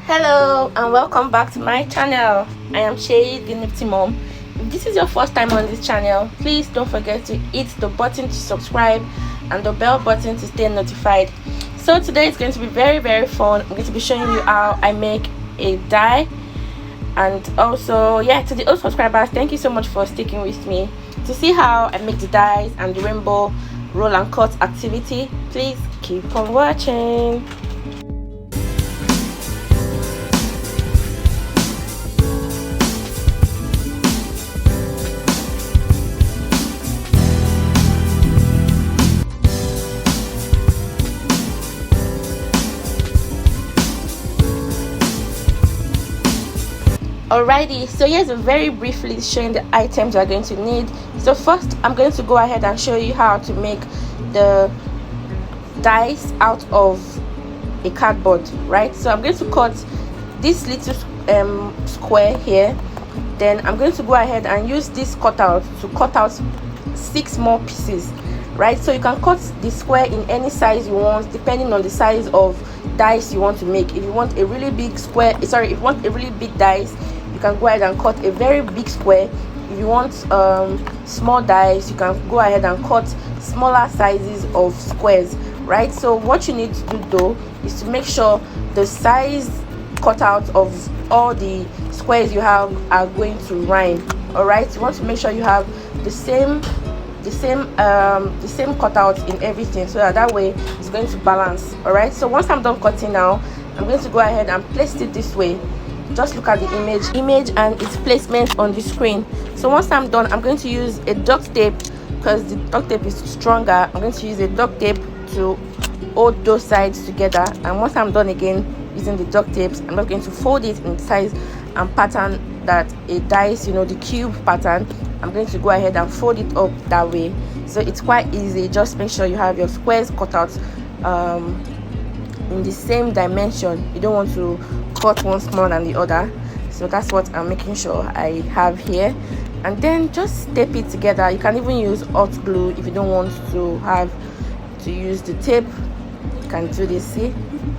Hello and welcome back to my channel. I am Shay, the Nifty Mom. If this is your first time on this channel, please don't forget to hit the button to subscribe and the bell button to stay notified. So today is going to be very fun. I'm going to be showing you how I make a die, and also to the old subscribers, thank you so much for sticking with me. To see how I make the dies and the rainbow roll and cut activity, please keep on watching. Alrighty, so here's a very briefly showing the items you are going to need. So first I'm going to go ahead and show you how to make the dice out of a cardboard, right? So I'm going to cut this little square here, then I'm going to go ahead and use this cutout to cut out 6 more pieces, right? So you can cut the square in any size you want depending on the size of dice you want to make. If you want a really big square, if you want a really big dice, you can go ahead and cut a very big square. If you want small dice, you can go ahead and cut smaller sizes of squares, right? So what you need to do though is to make sure the size cut out of all the squares you have are going to rhyme. All right, you want to make sure you have the same cutout in everything, so that way it's going to balance. All right, so once I'm done cutting now, I'm going to go ahead and place it this way. Just look at the image and its placement on the screen. So once I'm done, I'm going to use a duct tape because the duct tape is stronger. I'm going to use a duct tape to hold those sides together, and once I'm done again using the duct tapes, I'm not going to fold it in size and pattern that a dice, the cube pattern. I'm going to go ahead and fold it up that way, so it's quite easy. Just make sure you have your squares cut out in the same dimension. You don't want to cut one smaller than the other, so that's what I'm making sure I have here. And then just tape it together. You can even use hot glue if you don't want to have to use the tape. You can do this. See,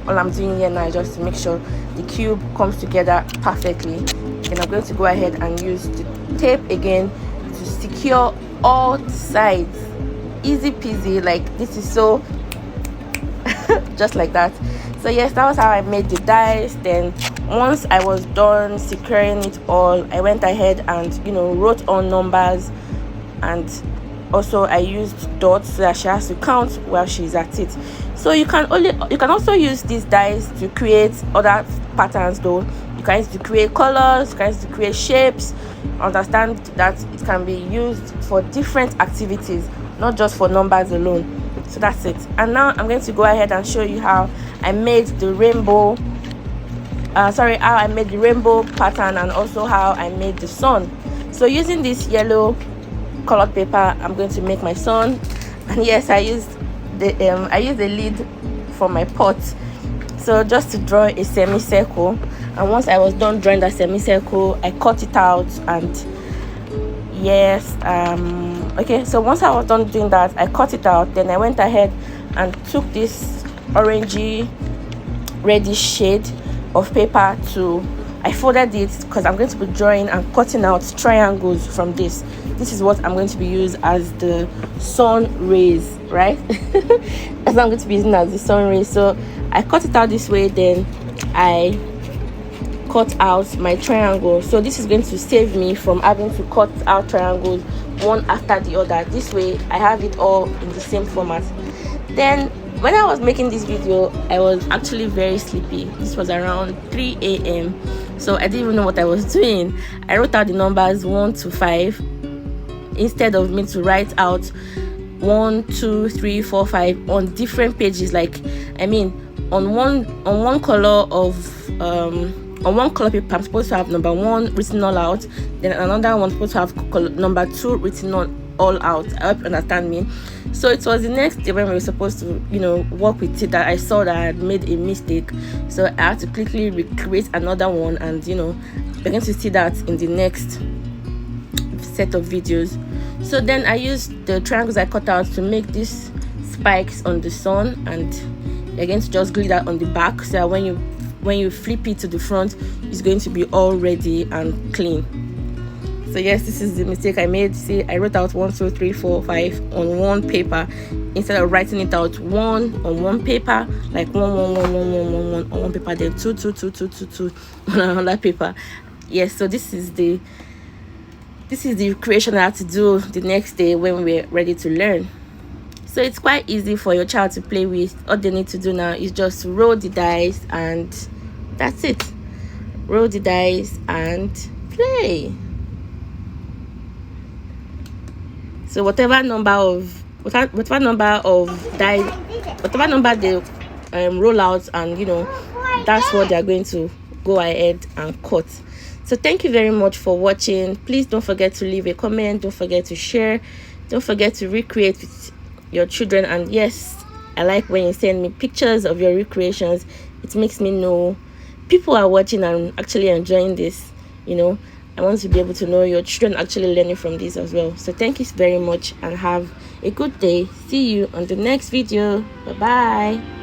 all I'm doing here now is just to make sure the cube comes together perfectly. Then I'm going to go ahead and use the tape again to secure all sides. Easy peasy, like this is so just like that. So yes, that was how I made the dice. Then once I was done securing it all, I went ahead and wrote on numbers, and also I used dots so that she has to count while she's at it. So you can also use these dice to create other patterns though. You can use to create colors, you can use to create shapes. Understand that it can be used for different activities, not just for numbers alone. So that's it. And now I'm going to go ahead and show you how I made the rainbow how I made the rainbow pattern, and also how I made the sun. So using this yellow colored paper, I'm going to make my sun. And yes, I used the lid for my pot, so just to draw a semicircle. And once I was done drawing that semicircle, I cut it out. And yes, okay, so once I was done doing that, I cut it out. Then I went ahead and took this orangey reddish shade of paper I folded it because I'm going to be drawing and cutting out triangles from this. This is what I'm going to be using as the sun rays, right? That's what I'm going to be using as the sun rays. So I cut it out this way, then I cut out my triangle. So this is going to save me from having to cut out triangles one after the other. This way I have it all in the same format. Then when I was making this video, I was actually very sleepy. This was around 3 a.m. so I didn't even know what I was doing. I wrote out the numbers 1 to 5 instead of me to write out 1, 2, 3, 4, 5 on different pages. Like, I mean, on one color of on one color paper, I'm supposed to have number 1 written all out, then another one supposed to have number 2 written all out. I hope you understand me. So it was the next day when we were supposed to work with it that I saw that I had made a mistake. So I had to quickly recreate another one, and we're going to see that in the next set of videos. So then I used the triangles I cut out to make these spikes on the sun, and you're going to just glue that on the back so that when you when you flip it to the front, it's going to be all ready and clean. So yes, this is the mistake I made. See, I wrote out 1 2 3 4 5 on one paper instead of writing it out one on one paper, like one on one paper, then two on another paper. Yes, so this is the creation I have to do the next day when we're ready to learn. So it's quite easy for your child to play with. All they need to do now is just roll the dice, and that's it. Roll the dice and play. So whatever number they roll out, and that's what they're going to go ahead and cut. So thank you very much for watching. Please don't forget to leave a comment, don't forget to share, don't forget to recreate with your children. And yes, I like when you send me pictures of your recreations. It makes me know people are watching and actually enjoying this. I want to be able to know your children actually learning from this as well. So thank you very much and have a good day. See you on the next video. Bye bye.